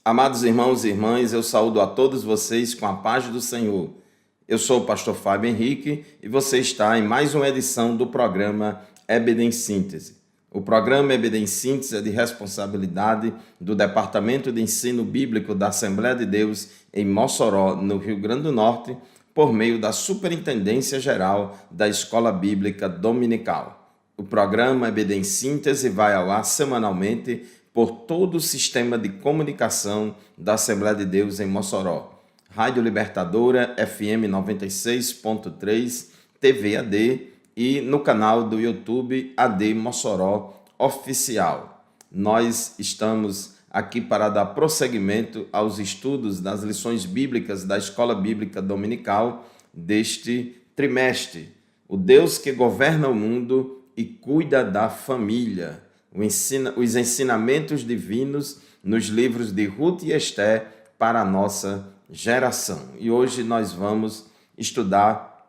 Amados irmãos e irmãs, eu saúdo a todos vocês com a paz do Senhor. Eu sou o pastor Fábio Henrique e você está em mais uma edição do programa EBD em Síntese. O programa EBD em Síntese é de responsabilidade do Departamento de Ensino Bíblico da Assembleia de Deus em Mossoró, no Rio Grande do Norte, por meio da Superintendência Geral da Escola Bíblica Dominical. O programa EBD em Síntese vai ao ar semanalmente por todo o sistema de comunicação da Assembleia de Deus em Mossoró. Rádio Libertadora, FM 96.3, TV AD e no canal do YouTube AD Mossoró Oficial. Nós estamos aqui para dar prosseguimento aos estudos das lições bíblicas da Escola Bíblica Dominical deste trimestre. O Deus que governa o mundo e cuida da família. Os ensinamentos divinos nos livros de Ruth e Esther para a nossa geração. E hoje nós vamos estudar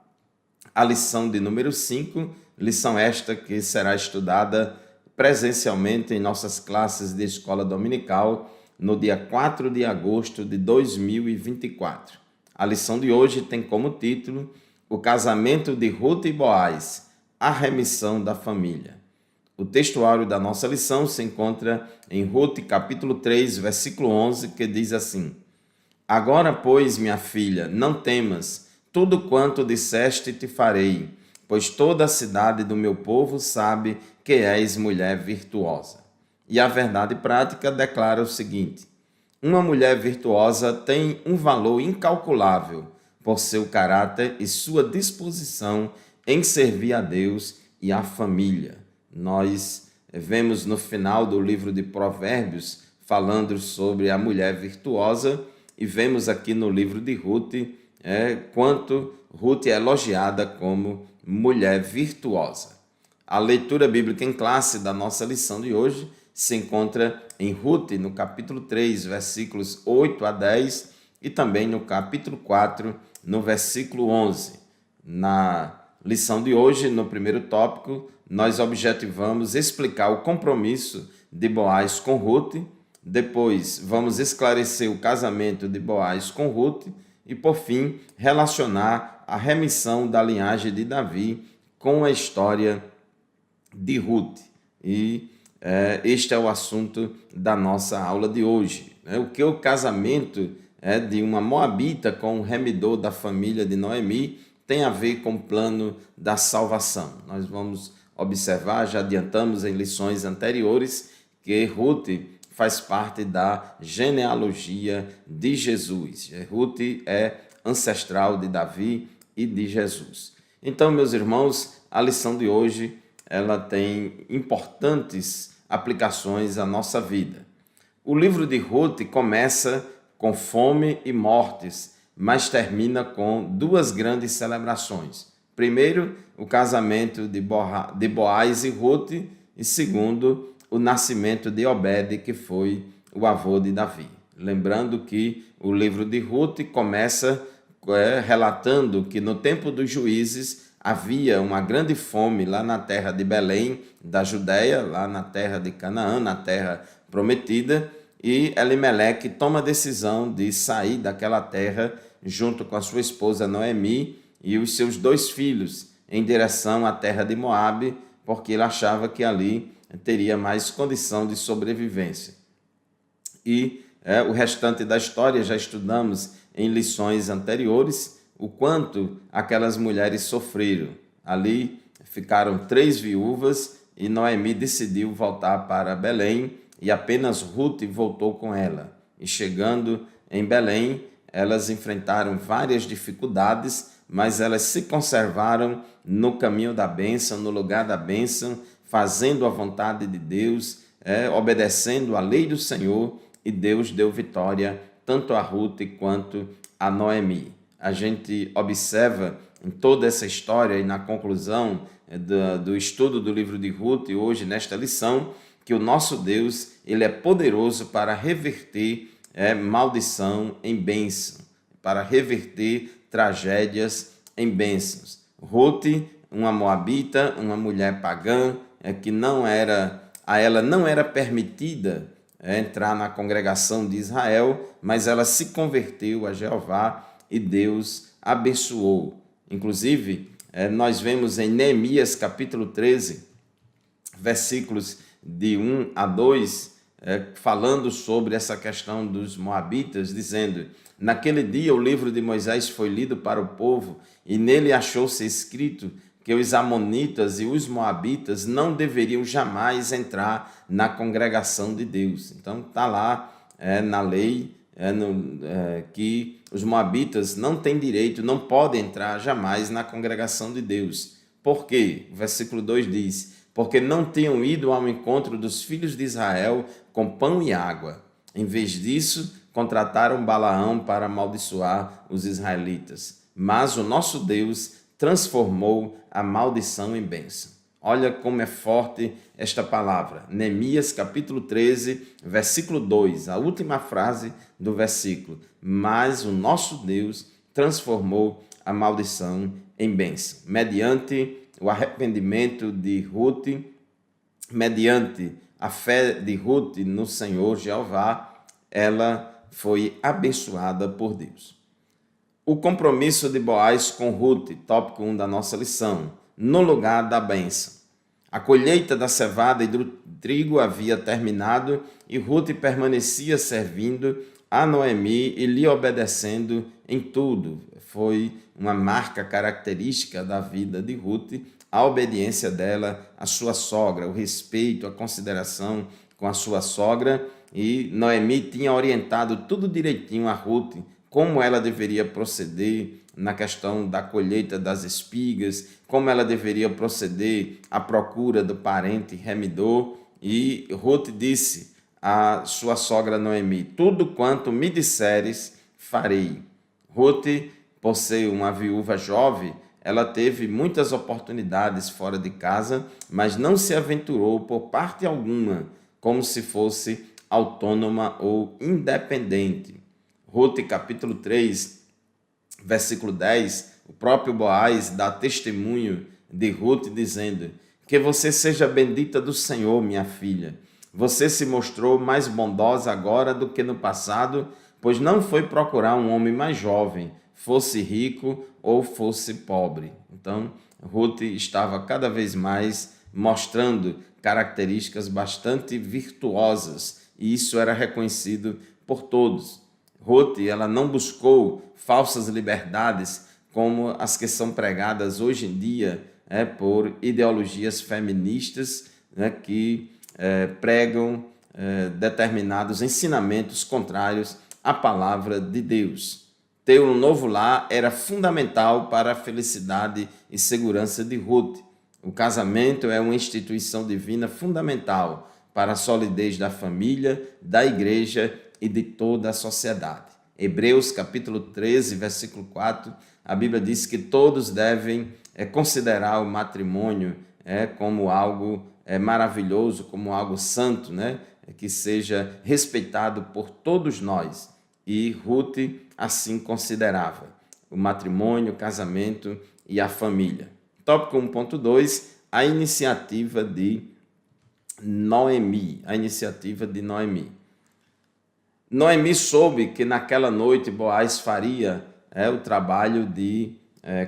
a lição de número 5, lição esta que será estudada presencialmente em nossas classes de escola dominical no dia 4 de agosto de 2024. A lição de hoje tem como título O casamento de Ruth e Boaz, a remissão da família. O textuário da nossa lição se encontra em Ruth, capítulo 3, versículo 11, que diz assim: Agora, pois, minha filha, não temas, tudo quanto disseste te farei, pois toda a cidade do meu povo sabe que és mulher virtuosa. E a verdade prática declara o seguinte: uma mulher virtuosa tem um valor incalculável por seu caráter e sua disposição em servir a Deus e a família. Nós vemos no final do livro de Provérbios falando sobre a mulher virtuosa e vemos aqui no livro de Ruth quanto Ruth é elogiada como mulher virtuosa. A leitura bíblica em classe da nossa lição de hoje se encontra em Ruth, no capítulo 3, versículos 8 a 10 e também no capítulo 4, no versículo 11. Na lição de hoje, no primeiro tópico, nós objetivamos explicar o compromisso de Boaz com Ruth, depois vamos esclarecer o casamento de Boaz com Ruth e, por fim, relacionar a remissão da linhagem de Davi com a história de Ruth. E este é o assunto da nossa aula de hoje. O que o casamento de uma moabita com o remidor da família de Noemi tem a ver com o plano da salvação. Nós vamos observar, já adiantamos em lições anteriores, que Ruth faz parte da genealogia de Jesus. Ruth é ancestral de Davi e de Jesus. Então, meus irmãos, a lição de hoje ela tem importantes aplicações à nossa vida. O livro de Ruth começa com fome e mortes, mas termina com duas grandes celebrações. Primeiro, o casamento de Boaz e Ruth, e segundo, o nascimento de Obed, que foi o avô de Davi. Lembrando que o livro de Ruth começa relatando que no tempo dos juízes havia uma grande fome lá na terra de Belém, da Judéia, lá na terra de Canaã, na terra prometida, e Elimeleque toma a decisão de sair daquela terra junto com a sua esposa Noemi e os seus 2 filhos em direção à terra de Moabe, porque ele achava que ali teria mais condição de sobrevivência. E o restante da história já estudamos em lições anteriores, o quanto aquelas mulheres sofreram. Ali ficaram 3 viúvas e Noemi decidiu voltar para Belém e apenas Ruth voltou com ela. E chegando em Belém, elas enfrentaram várias dificuldades, mas elas se conservaram no caminho da bênção, no lugar da bênção, fazendo a vontade de Deus, obedecendo à lei do Senhor, e Deus deu vitória tanto a Ruth quanto a Noemi. A gente observa em toda essa história e na conclusão do estudo do livro de Ruth, hoje nesta lição, que o nosso Deus ele é poderoso para reverter maldição em bênção, para reverter tragédias em bênçãos. Ruth, uma moabita, uma mulher pagã, que a ela não era permitida entrar na congregação de Israel, mas ela se converteu a Jeová e Deus abençoou. Inclusive, nós vemos em Neemias capítulo 13, versículos de 1 a 2, falando sobre essa questão dos moabitas, dizendo: naquele dia o livro de Moisés foi lido para o povo, e nele achou-se escrito que os amonitas e os moabitas não deveriam jamais entrar na congregação de Deus. Então está lá na lei que os moabitas não têm direito, não podem entrar jamais na congregação de Deus. Por quê? O versículo 2 diz: porque não tinham ido ao encontro dos filhos de Israel com pão e água. Em vez disso, contrataram Balaão para amaldiçoar os israelitas. Mas o nosso Deus transformou a maldição em bênção. Olha como é forte esta palavra. Neemias capítulo 13, versículo 2, a última frase do versículo. Mas o nosso Deus transformou a maldição em bênção. Mediante o arrependimento de Ruth, mediante a fé de Ruth no Senhor Jeová, ela foi abençoada por Deus. O compromisso de Boaz com Ruth, tópico 1 da nossa lição, no lugar da bênção. A colheita da cevada e do trigo havia terminado e Ruth permanecia servindo a Noemi e lhe obedecendo em tudo. Foi uma marca característica da vida de Ruth, a obediência dela à sua sogra, o respeito, a consideração com a sua sogra, e Noemi tinha orientado tudo direitinho a Ruth, como ela deveria proceder na questão da colheita das espigas, como ela deveria proceder à procura do parente remidor. E Ruth disse à sua sogra Noemi: tudo quanto me disseres, farei. Ruth, por ser uma viúva jovem, ela teve muitas oportunidades fora de casa, mas não se aventurou por parte alguma, como se fosse autônoma ou independente. Ruth, capítulo 3, versículo 10, o próprio Boaz dá testemunho de Ruth, dizendo: que você seja bendita do Senhor, minha filha. Você se mostrou mais bondosa agora do que no passado, pois não foi procurar um homem mais jovem, fosse rico ou fosse pobre. Então, Ruth estava cada vez mais mostrando características bastante virtuosas, e isso era reconhecido por todos. Ruth, ela não buscou falsas liberdades como as que são pregadas hoje em dia por ideologias feministas que pregam determinados ensinamentos contrários à palavra de Deus. Ter um novo lar era fundamental para a felicidade e segurança de Ruth. O casamento é uma instituição divina fundamental para a solidez da família, da igreja e de toda a sociedade. Hebreus capítulo 13, versículo 4, a Bíblia diz que todos devem considerar o matrimônio como algo maravilhoso, como algo santo, que seja respeitado por todos nós. E Ruth assim considerava o matrimônio, o casamento e a família. Tópico 1.2, a iniciativa de Noemi. Noemi soube que naquela noite Boaz faria o trabalho de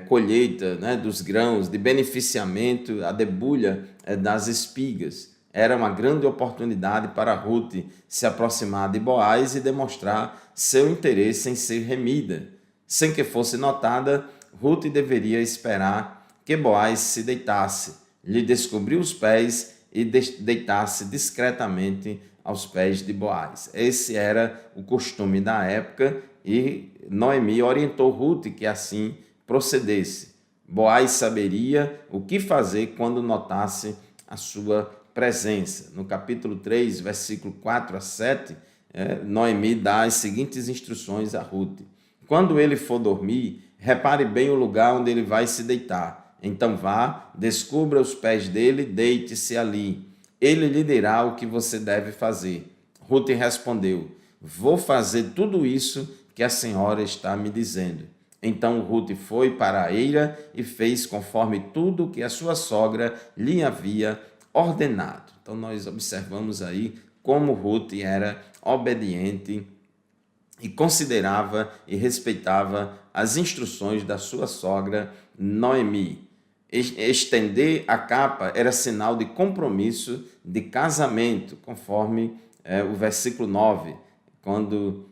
colheita dos grãos, de beneficiamento, a debulha das espigas. Era uma grande oportunidade para Ruth se aproximar de Boaz e demonstrar seu interesse em ser remida. Sem que fosse notada, Ruth deveria esperar que Boaz se deitasse, lhe descobrir os pés e deitasse discretamente aos pés de Boaz. Esse era o costume da época e Noemi orientou Ruth que assim procedesse. Boaz saberia o que fazer quando notasse a sua presença. No capítulo 3, versículo 4 a 7, Noemi dá as seguintes instruções a Ruth. Quando ele for dormir, repare bem o lugar onde ele vai se deitar. Então vá, descubra os pés dele, deite-se ali. Ele lhe dirá o que você deve fazer. Ruth respondeu: vou fazer tudo isso que a senhora está me dizendo. Então Ruth foi para a eira e fez conforme tudo que a sua sogra lhe havia ordenado. Então nós observamos aí como Ruth era obediente e considerava e respeitava as instruções da sua sogra Noemi. Estender a capa era sinal de compromisso de casamento, conforme o versículo 9, quando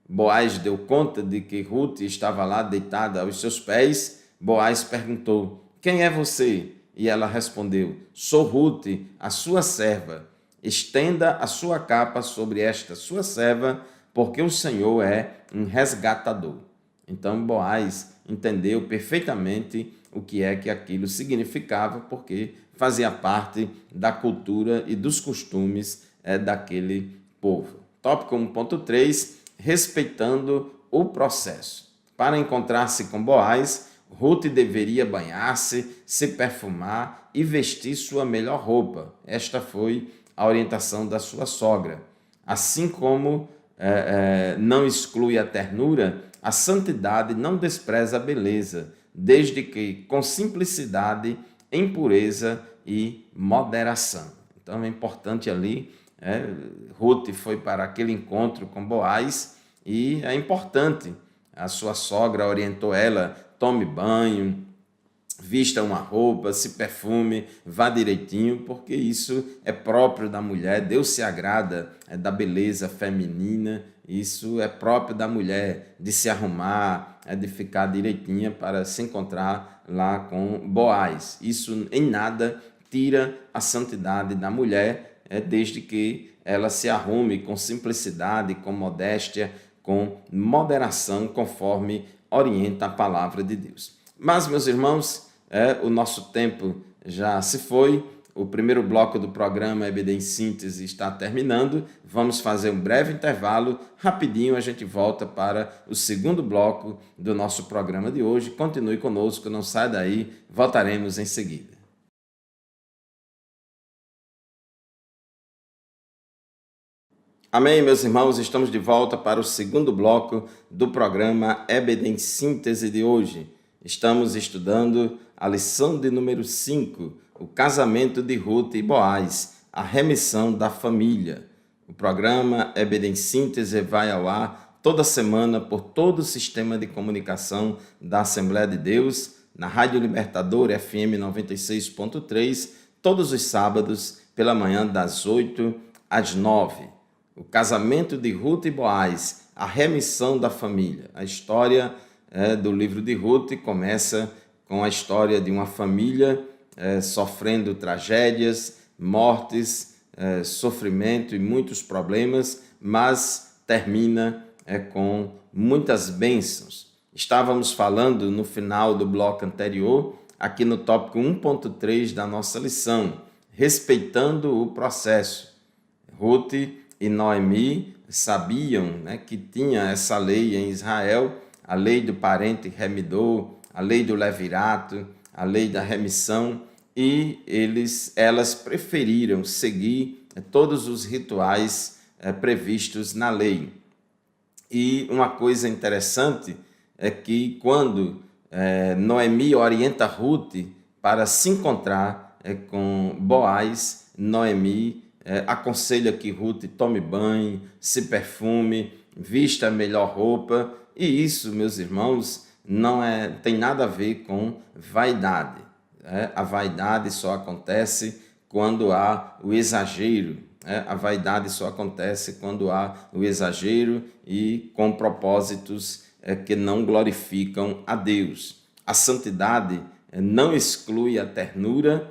Boaz deu conta de que Ruth estava lá deitada aos seus pés. Boaz perguntou: quem é você? E ela respondeu: sou Ruth, a sua serva. Estenda a sua capa sobre esta sua serva, porque o Senhor é um resgatador. Então Boaz entendeu perfeitamente o que é que aquilo significava, porque fazia parte da cultura e dos costumes daquele povo. Tópico 1.3, respeitando o processo. Para encontrar-se com Boaz, Ruth deveria banhar-se, se perfumar e vestir sua melhor roupa. Esta foi a orientação da sua sogra. Assim como não exclui a ternura, a santidade não despreza a beleza, desde que com simplicidade, em pureza e moderação. Então é importante ali, Ruth foi para aquele encontro com Boaz e é importante, a sua sogra orientou ela: tome banho, vista uma roupa, se perfume, vá direitinho, porque isso é próprio da mulher. Deus se agrada da beleza feminina, isso é próprio da mulher, de se arrumar, de ficar direitinha para se encontrar lá com Boaz. Isso em nada tira a santidade da mulher, desde que ela se arrume com simplicidade, com modéstia, com moderação, conforme orienta a palavra de Deus. Mas, meus irmãos, o nosso tempo já se foi. O primeiro bloco do programa EBD em Síntese está terminando. Vamos fazer um breve intervalo. Rapidinho a gente volta para o segundo bloco do nosso programa de hoje. Continue conosco, não saia daí. Voltaremos em seguida. Amém, meus irmãos, estamos de volta para o segundo bloco do programa EBD em Síntese de hoje. Estamos estudando a lição de número 5, o casamento de Ruth e Boaz, a remissão da família. O programa EBD em Síntese vai ao ar toda semana por todo o sistema de comunicação da Assembleia de Deus, na Rádio Libertador FM 96.3, todos os sábados pela manhã das 8 às 9. O casamento de Ruth e Boaz, a remissão da família. A história do livro de Ruth começa com a história de uma família sofrendo tragédias, mortes, sofrimento e muitos problemas, mas termina com muitas bênçãos. Estávamos falando no final do bloco anterior, aqui no tópico 1.3 da nossa lição, respeitando o processo. Ruth e Noemi sabiam que tinha essa lei em Israel, a lei do parente remidor, a lei do levirato, a lei da remissão, e elas preferiram seguir todos os rituais previstos na lei. E uma coisa interessante é que quando Noemi orienta Ruth para se encontrar com Boaz, Noemi aconselha que Ruth tome banho, se perfume, vista a melhor roupa, e isso, meus irmãos, não tem nada a ver com vaidade. A vaidade só acontece quando há o exagero. A vaidade só acontece quando há o exagero e com propósitos que não glorificam a Deus. A santidade não exclui a ternura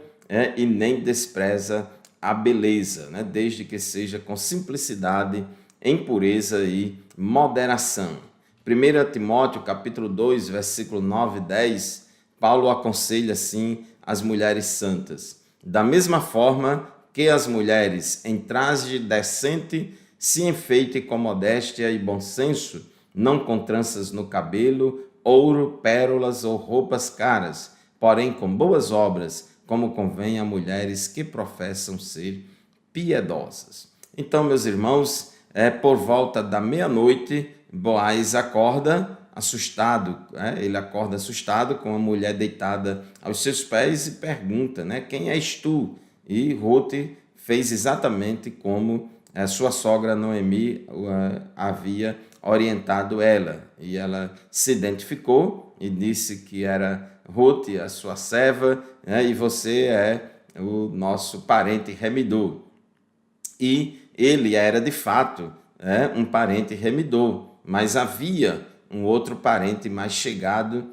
e nem despreza a beleza, desde que seja com simplicidade, em pureza e moderação. 1 Timóteo capítulo 2, versículo 9 e 10, Paulo aconselha assim as mulheres santas: da mesma forma que as mulheres em traje decente se enfeitem com modéstia e bom senso, não com tranças no cabelo, ouro, pérolas ou roupas caras, porém com boas obras, como convém a mulheres que professam ser piedosas. Então, meus irmãos, por volta da meia-noite, Boaz acorda assustado, ele acorda assustado com a mulher deitada aos seus pés e pergunta, quem és tu? E Ruth fez exatamente como a sua sogra Noemi havia orientado ela. E ela se identificou e disse que era Ruth, a sua serva, né, e você é o nosso parente remidor. E ele era, de fato, um parente remidor, mas havia um outro parente mais chegado,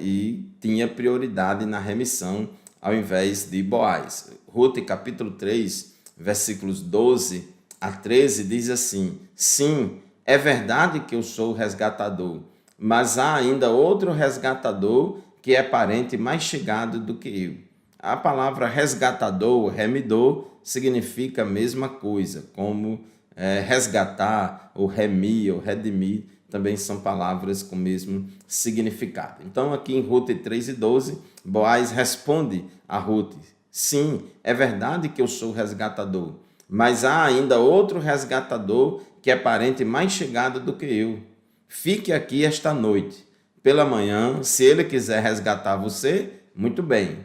e tinha prioridade na remissão ao invés de Boaz. Ruth, capítulo 3, versículos 12 a 13, diz assim: sim, é verdade que eu sou o resgatador, mas há ainda outro resgatador que é parente mais chegado do que eu. A palavra resgatador, remidor, significa a mesma coisa, como resgatar, ou remir, ou redimir, também são palavras com o mesmo significado. Então, aqui em Ruth 3:12, Boaz responde a Ruth: sim, é verdade que eu sou resgatador, mas há ainda outro resgatador que é parente mais chegado do que eu. Fique aqui esta noite. Pela manhã, se ele quiser resgatar você, muito bem,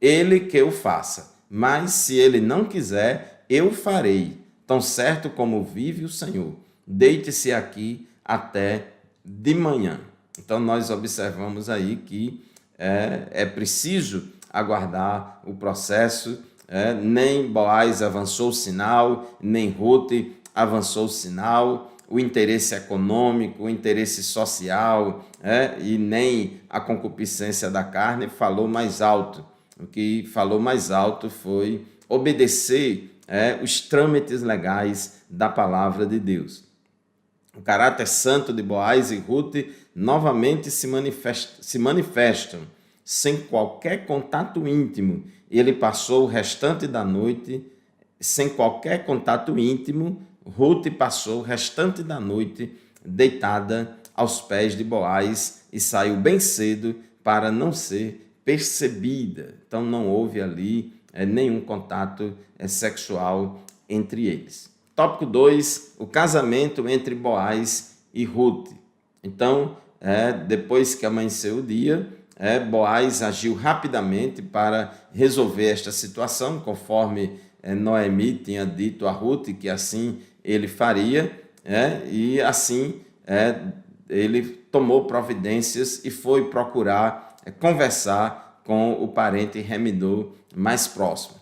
ele que o faça. Mas se ele não quiser, eu farei, tão certo como vive o Senhor. Deite-se aqui até de manhã. Então, nós observamos aí que é preciso aguardar o processo. Nem Boaz avançou o sinal, nem Ruth avançou o sinal, o interesse econômico, o interesse social, e nem a concupiscência da carne falou mais alto. O que falou mais alto foi obedecer os trâmites legais da palavra de Deus. O caráter santo de Boaz e Ruth novamente se manifestam sem qualquer contato íntimo. Ele passou o restante da noite sem qualquer contato íntimo. Ruth passou o restante da noite deitada aos pés de Boaz e saiu bem cedo para não ser percebida. Então não houve ali nenhum contato sexual entre eles. Tópico 2, o casamento entre Boaz e Ruth. Então, depois que amanheceu o dia, Boaz agiu rapidamente para resolver esta situação, conforme Noemi tinha dito a Ruth que assim ele faria, e assim ele tomou providências e foi procurar conversar com o parente remidor mais próximo.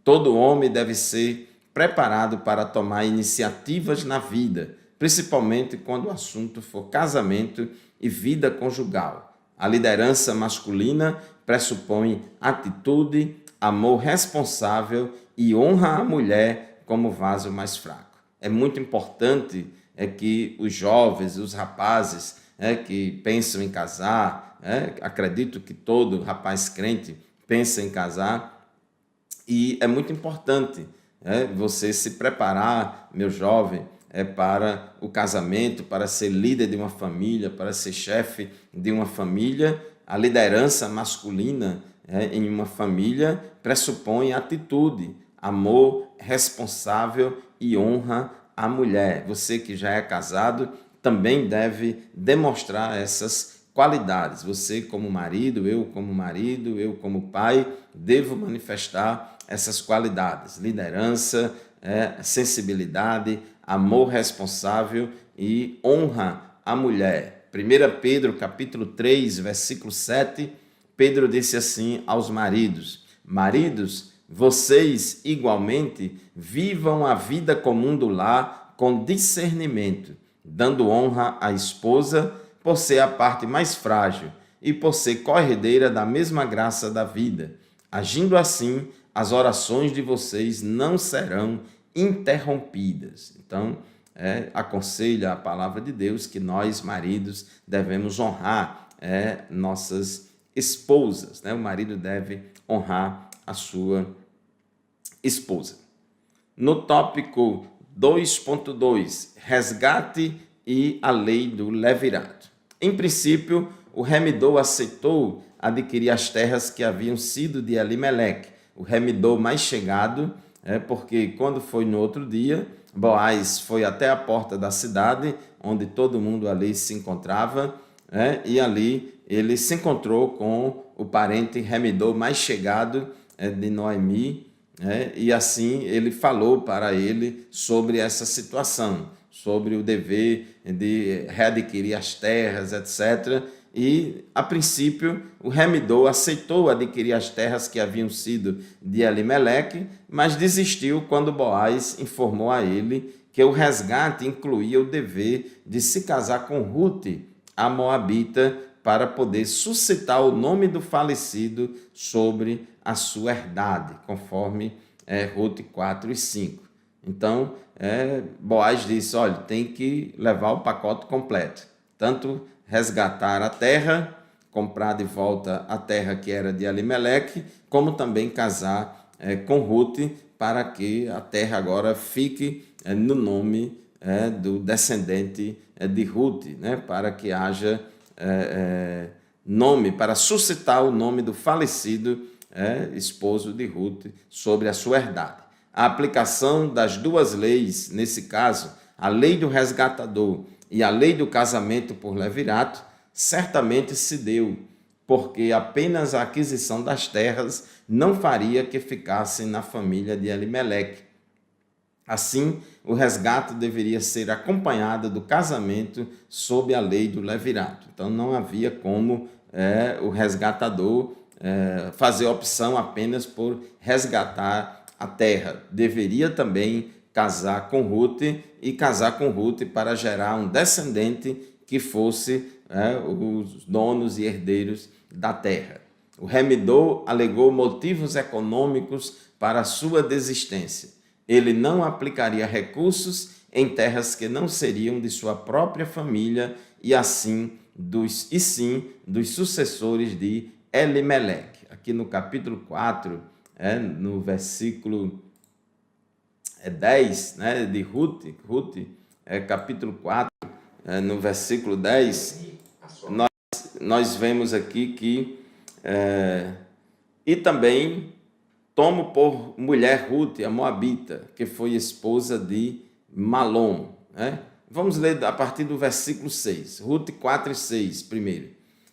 Todo homem deve ser preparado para tomar iniciativas na vida, principalmente quando o assunto for casamento e vida conjugal. A liderança masculina pressupõe atitude, amor responsável e honra à mulher como vaso mais fraco. É muito importante que os jovens, os rapazes que pensam em casar, acredito que todo rapaz crente pensa em casar, e é muito importante você se preparar, meu jovem, para o casamento, para ser líder de uma família, para ser chefe de uma família. A liderança masculina em uma família pressupõe atitude, amor responsável e honra à mulher. Você que já é casado também deve demonstrar essas qualidades. Você como marido, eu como pai, devo manifestar essas qualidades: liderança, sensibilidade, amor responsável e honra à mulher. 1 Pedro, capítulo 3, versículo 7, Pedro disse assim aos maridos: maridos, vocês igualmente vivam a vida comum do lar com discernimento, dando honra à esposa por ser a parte mais frágil e por ser corredeira da mesma graça da vida. Agindo assim, as orações de vocês não serão interrompidas. Então, aconselha a palavra de Deus que nós, maridos, devemos honrar nossas esposas. O marido deve honrar a sua esposa. No tópico 2.2, resgate e a lei do levirato. Em princípio, o remidor aceitou adquirir as terras que haviam sido de Elimeleque, o remidor mais chegado, porque quando foi no outro dia, Boaz foi até a porta da cidade, onde todo mundo ali se encontrava, e ali ele se encontrou com o parente remidor mais chegado de Noemi, né? E assim ele falou para ele sobre essa situação, sobre o dever de readquirir as terras, etc. E, a princípio, o remidor aceitou adquirir as terras que haviam sido de Elimeleque, mas desistiu quando Boaz informou a ele que o resgate incluía o dever de se casar com Rute, a moabita, para poder suscitar o nome do falecido sobre a sua herdade, conforme Rute 4 e 5. Então, Boaz disse, olha, tem que levar o pacote completo, tanto resgatar a terra, comprar de volta a terra que era de Elimeleque, como também casar com Rute, para que a terra agora fique no nome do descendente de Rute, né? Para que haja nome, para suscitar o nome do falecido esposo de Rute sobre a sua herdade. A aplicação das duas leis, nesse caso, a lei do resgatador e a lei do casamento por levirato, certamente se deu, porque apenas a aquisição das terras não faria que ficassem na família de Elimeleque. Assim, o resgate deveria ser acompanhado do casamento sob a lei do levirato. Então, não havia como o resgatador fazer opção apenas por resgatar a terra. Deveria também casar com Rute e casar com Rute para gerar um descendente que fosse os donos e herdeiros da terra. O remidor alegou motivos econômicos para a sua desistência. Ele não aplicaria recursos em terras que não seriam de sua própria família e sim dos sucessores de Elimeleque. Aqui no capítulo 4, no versículo 10, de Rute, capítulo 4, no versículo 10, nós vemos aqui que e também tomo por mulher Rute, a moabita, que foi esposa de Malom. Vamos ler a partir do versículo 6, Rute 4 e 6 primeiro.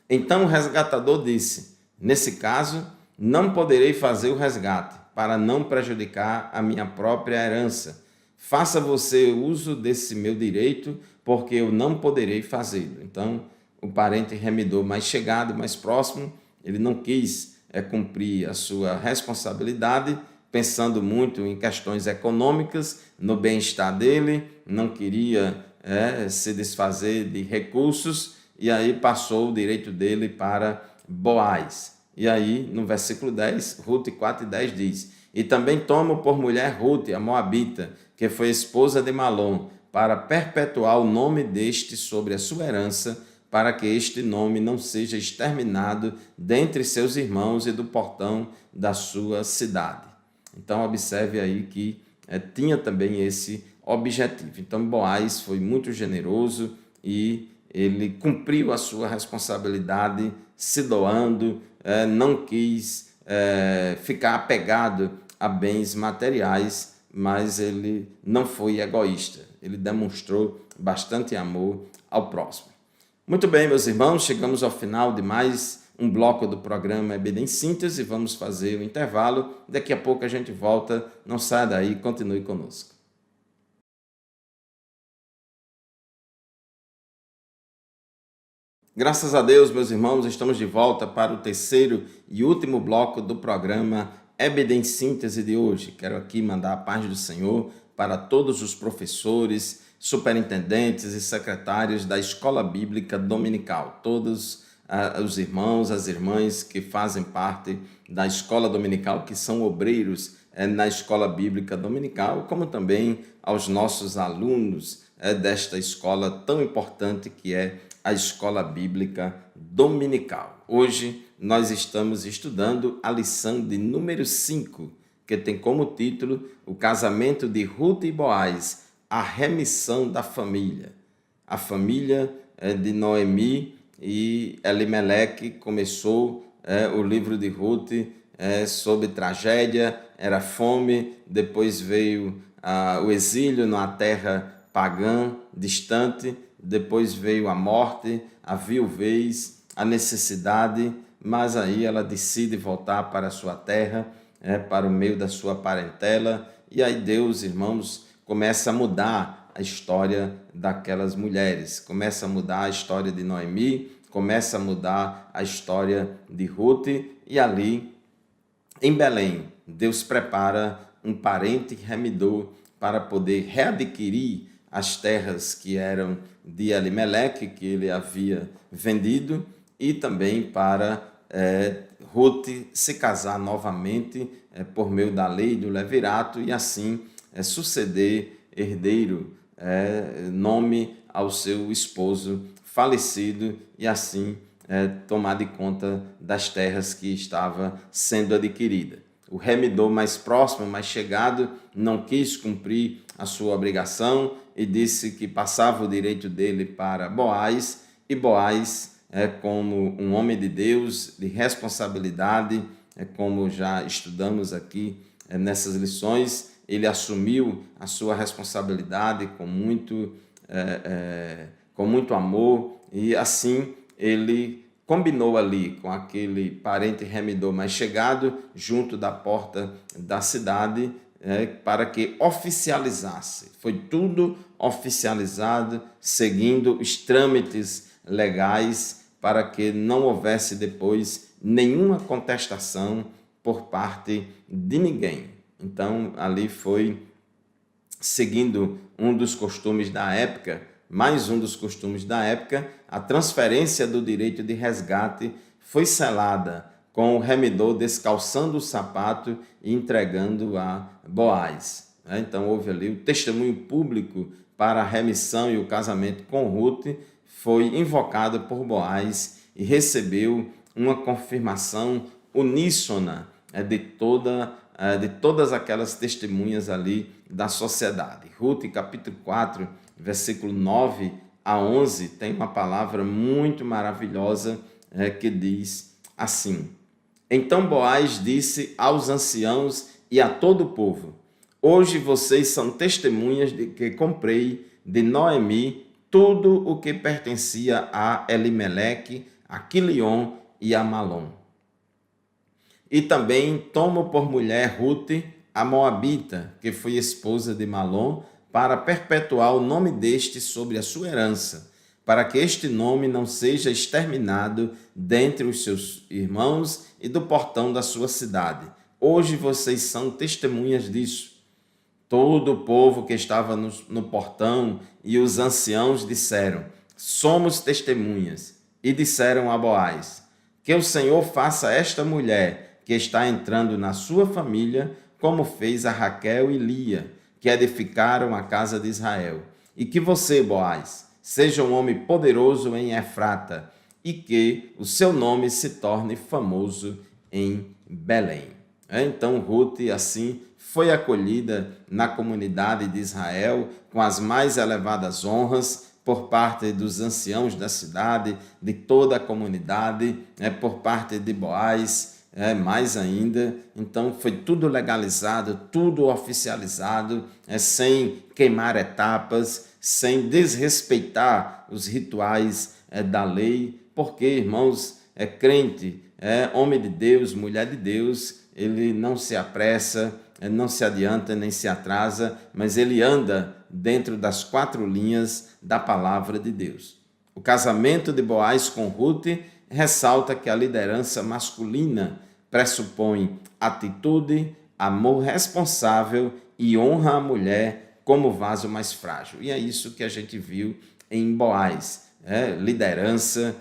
Então o resgatador disse, nesse caso, não poderei fazer o resgate, para não prejudicar a minha própria herança. Faça você uso desse meu direito, porque eu não poderei fazê-lo. Então, o parente remidor mais chegado, mais próximo, ele não quis cumprir a sua responsabilidade, pensando muito em questões econômicas, no bem-estar dele, não queria se desfazer de recursos, e aí passou o direito dele para Boaz. E aí, no versículo 10, Rute 4 e 10 diz, e também tomo por mulher Rute, a moabita, que foi esposa de Malom, para perpetuar o nome deste sobre a sua herança, para que este nome não seja exterminado dentre seus irmãos e do portão da sua cidade. Então, observe aí que tinha também esse objetivo. Então, Boaz foi muito generoso e ele cumpriu a sua responsabilidade se doando, não quis ficar apegado a bens materiais, mas ele não foi egoísta. Ele demonstrou bastante amor ao próximo. Muito bem, meus irmãos, chegamos ao final de mais um bloco do programa EBD em Síntese. Vamos fazer o intervalo. Daqui a pouco a gente volta. Não saia daí, continue conosco. Graças a Deus, meus irmãos, estamos de volta para o terceiro e último bloco do programa EBD em Síntese de hoje. Quero aqui mandar a paz do Senhor para todos os professores, superintendentes e secretários da Escola Bíblica Dominical, todos os irmãos, as irmãs que fazem parte da Escola Dominical, que são obreiros na Escola Bíblica Dominical, como também aos nossos alunos desta escola tão importante que é a Escola Bíblica Dominical. Hoje nós estamos estudando a lição de número 5, que tem como título o casamento de Rute e Boaz, a remissão da família. A família de Noemi e Elimeleque começou o livro de Rute sob tragédia, era fome, depois veio o exílio numa terra pagã, distante, depois veio a morte, a viuvez, a necessidade, mas aí ela decide voltar para a sua terra, para o meio da sua parentela. E aí Deus, irmãos, começa a mudar a história daquelas mulheres, começa a mudar a história de Noemi, começa a mudar a história de Ruth, e ali em Belém, Deus prepara um parente remidor para poder readquirir as terras que eram de Elimeleque, que ele havia vendido, e também para Ruth se casar novamente por meio da lei do levirato e assim suceder herdeiro, nome ao seu esposo falecido e assim tomar de conta das terras que estava sendo adquirida. O remidor mais próximo, mais chegado, não quis cumprir a sua obrigação e disse que passava o direito dele para Boaz, e Boaz, como um homem de Deus, de responsabilidade, como já estudamos aqui nessas lições, ele assumiu a sua responsabilidade com muito amor, e assim ele combinou ali com aquele parente remidor mais chegado, junto da porta da cidade, para que oficializasse. Foi tudo oficializado, seguindo os trâmites legais, para que não houvesse depois nenhuma contestação por parte de ninguém. Então, ali foi, seguindo um dos costumes da época, mais um dos costumes da época, a transferência do direito de resgate foi selada com o remidor descalçando o sapato e entregando a Boaz. Então houve ali o testemunho público para a remissão, e o casamento com Ruth foi invocado por Boaz e recebeu uma confirmação uníssona de todas aquelas testemunhas ali da sociedade. Ruth, capítulo 4, versículo 9 a 11, tem uma palavra muito maravilhosa que diz assim: Então Boaz disse aos anciãos e a todo o povo: Hoje vocês são testemunhas de que comprei de Noemi tudo o que pertencia a Elimeleque, a Quilion e a Malom. E também tomo por mulher Ruth, a Moabita, que foi esposa de Malom, para perpetuar o nome deste sobre a sua herança, para que este nome não seja exterminado dentre os seus irmãos e do portão da sua cidade. Hoje vocês são testemunhas disso. Todo o povo que estava no portão e os anciãos disseram: Somos testemunhas. E disseram a Boaz: Que o Senhor faça esta mulher que está entrando na sua família, como fez a Raquel e Lia, que edificaram a casa de Israel. E que você, Boaz, seja um homem poderoso em Efrata, e que o seu nome se torne famoso em Belém. Então Ruth, assim, foi acolhida na comunidade de Israel com as mais elevadas honras por parte dos anciãos da cidade, de toda a comunidade, por parte de Boaz, mais ainda. Então foi tudo legalizado, tudo oficializado, sem queimar etapas, sem desrespeitar os rituais da lei, porque, irmãos, crente, homem de Deus, mulher de Deus, ele não se apressa, não se adianta nem se atrasa, mas ele anda dentro das 4 linhas da palavra de Deus. O casamento de Boaz com Ruth ressalta que a liderança masculina pressupõe atitude, amor responsável e honra à mulher como vaso mais frágil. E é isso que a gente viu em Boaz. Liderança,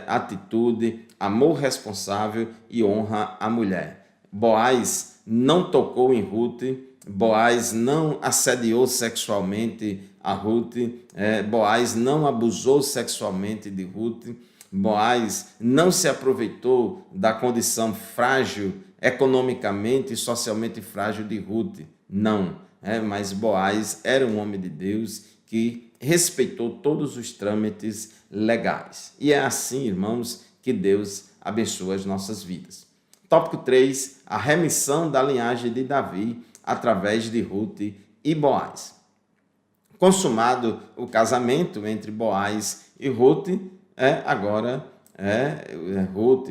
atitude, amor responsável e honra à mulher. Boaz não tocou em Ruth, Boaz não assediou sexualmente a Ruth, Boaz não abusou sexualmente de Ruth, Boaz não se aproveitou da condição frágil, economicamente e socialmente frágil de Ruth, não. Mas Boaz era um homem de Deus que respeitou todos os trâmites legais. E é assim, irmãos, que Deus abençoa as nossas vidas. Tópico 3, a remissão da linhagem de Davi através de Ruth e Boaz. Consumado o casamento entre Boaz e Ruth, agora Ruth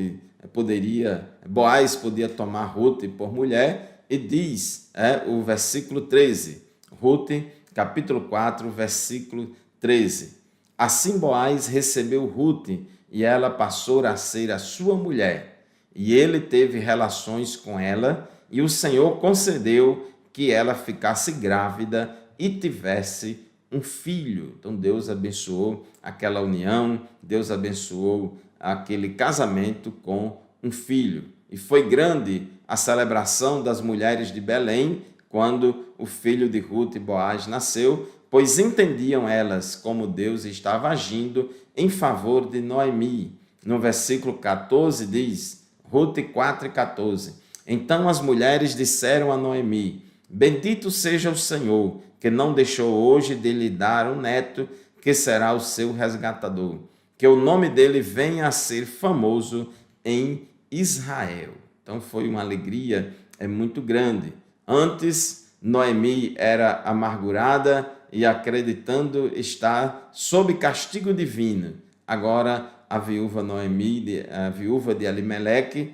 Boaz podia tomar Ruth por mulher, e diz o versículo 13, Ruth, capítulo 4, versículo 13. Assim Boaz recebeu Ruth, e ela passou a ser a sua mulher, e ele teve relações com ela, e o Senhor concedeu que ela ficasse grávida e tivesse um filho. Então Deus abençoou aquela união, Deus abençoou aquele casamento com um filho. E foi grande a celebração das mulheres de Belém quando o filho de Ruth e Boaz nasceu, pois entendiam elas como Deus estava agindo em favor de Noemi. No versículo 14 diz, Ruth 4:14, então as mulheres disseram a Noemi, bendito seja o Senhor, que não deixou hoje de lhe dar um neto, que será o seu resgatador, que o nome dele venha a ser famoso em Israel. Então foi uma alegria muito grande. Antes, Noemi era amargurada e acreditando estar sob castigo divino. Agora, a viúva Noemi, a viúva de Elimeleque,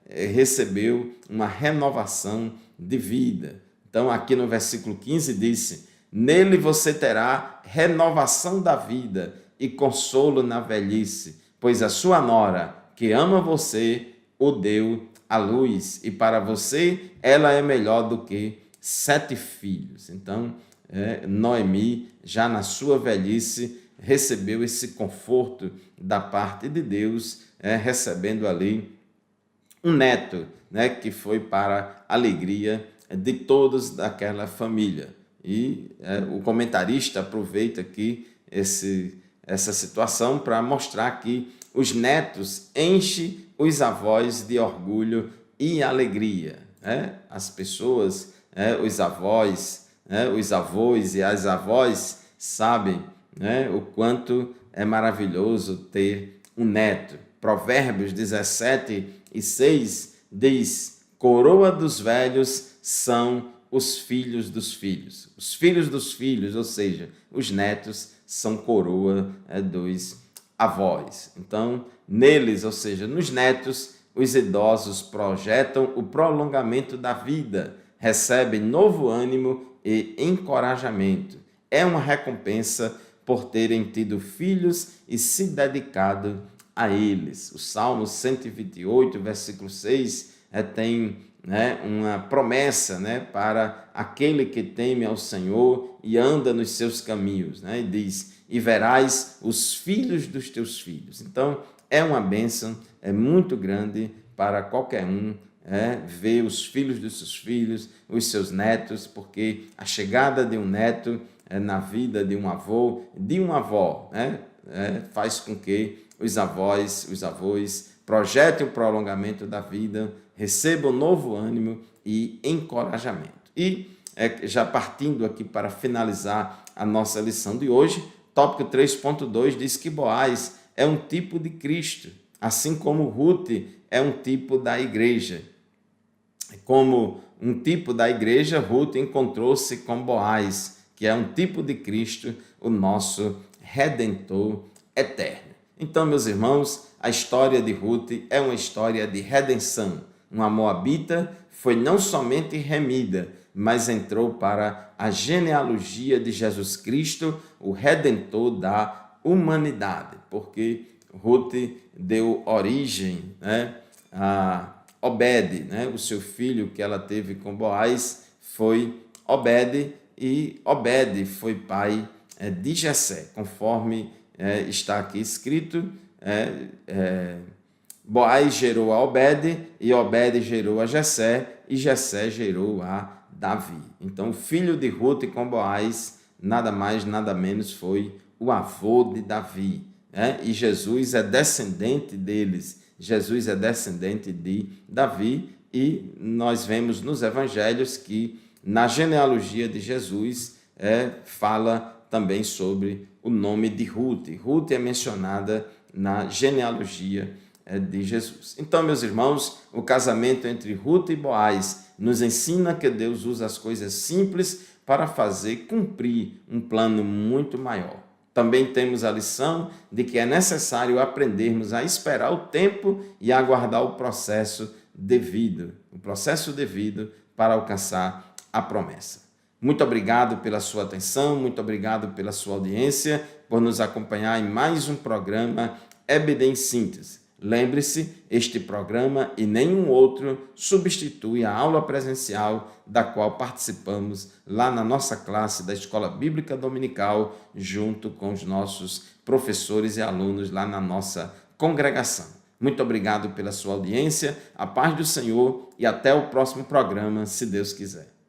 recebeu uma renovação de vida. Então, aqui no versículo 15 disse, nele você terá renovação da vida e consolo na velhice, pois a sua nora, que ama você, o deu à luz, e para você ela é melhor do que 7 filhos. Então, Noemi, já na sua velhice, recebeu esse conforto da parte de Deus, recebendo ali um neto, que foi para a alegria de todos daquela família. E o comentarista aproveita aqui essa situação para mostrar que os netos enchem os avós de orgulho e alegria. As pessoas, os avós, os avós e as avós sabem o quanto é maravilhoso ter um neto. Provérbios 17:6 diz, coroa dos velhos são os filhos dos filhos. Os filhos dos filhos, ou seja, os netos, são coroa dos avós. Então, neles, ou seja, nos netos, os idosos projetam o prolongamento da vida, recebem novo ânimo e encorajamento. É uma recompensa por terem tido filhos e se dedicado a eles. O Salmo 128, versículo 6, tem uma promessa para aquele que teme ao Senhor e anda nos seus caminhos. E diz, e verás os filhos dos teus filhos. Então, é uma bênção, é muito grande para qualquer um ver os filhos dos seus filhos, os seus netos, porque a chegada de um neto na vida de um avô, de uma avó, faz com que os avós projetem o prolongamento da vida, recebam novo ânimo e encorajamento. E já partindo aqui para finalizar a nossa lição de hoje, tópico 3.2 diz que Boaz é um tipo de Cristo, assim como Ruth é um tipo da igreja. Como um tipo da igreja, Ruth encontrou-se com Boaz, que é um tipo de Cristo, o nosso Redentor eterno. Então, meus irmãos, a história de Ruth é uma história de redenção. Uma moabita foi não somente remida, mas entrou para a genealogia de Jesus Cristo, o Redentor da humanidade, porque Ruth deu origem a Obed, o seu filho que ela teve com Boaz foi Obed, e Obed foi pai de Jessé, conforme está aqui escrito, Boaz gerou a Obed, e Obed gerou a Jessé, e Jessé gerou a Davi. Então, o filho de Ruth com Boaz, nada mais, nada menos, foi o avô de Davi. E Jesus é descendente deles, Jesus é descendente de Davi, e nós vemos nos evangelhos que na genealogia de Jesus fala também sobre o nome de Ruth. Ruth é mencionada na genealogia de Jesus. Então, meus irmãos, o casamento entre Ruth e Boaz nos ensina que Deus usa as coisas simples para fazer cumprir um plano muito maior. Também temos a lição de que é necessário aprendermos a esperar o tempo e aguardar o processo devido para alcançar a promessa. Muito obrigado pela sua atenção, muito obrigado pela sua audiência, por nos acompanhar em mais um programa EBD em Síntese. Lembre-se, este programa e nenhum outro substitui a aula presencial da qual participamos lá na nossa classe da Escola Bíblica Dominical, junto com os nossos professores e alunos lá na nossa congregação. Muito obrigado pela sua audiência, a paz do Senhor e até o próximo programa, se Deus quiser.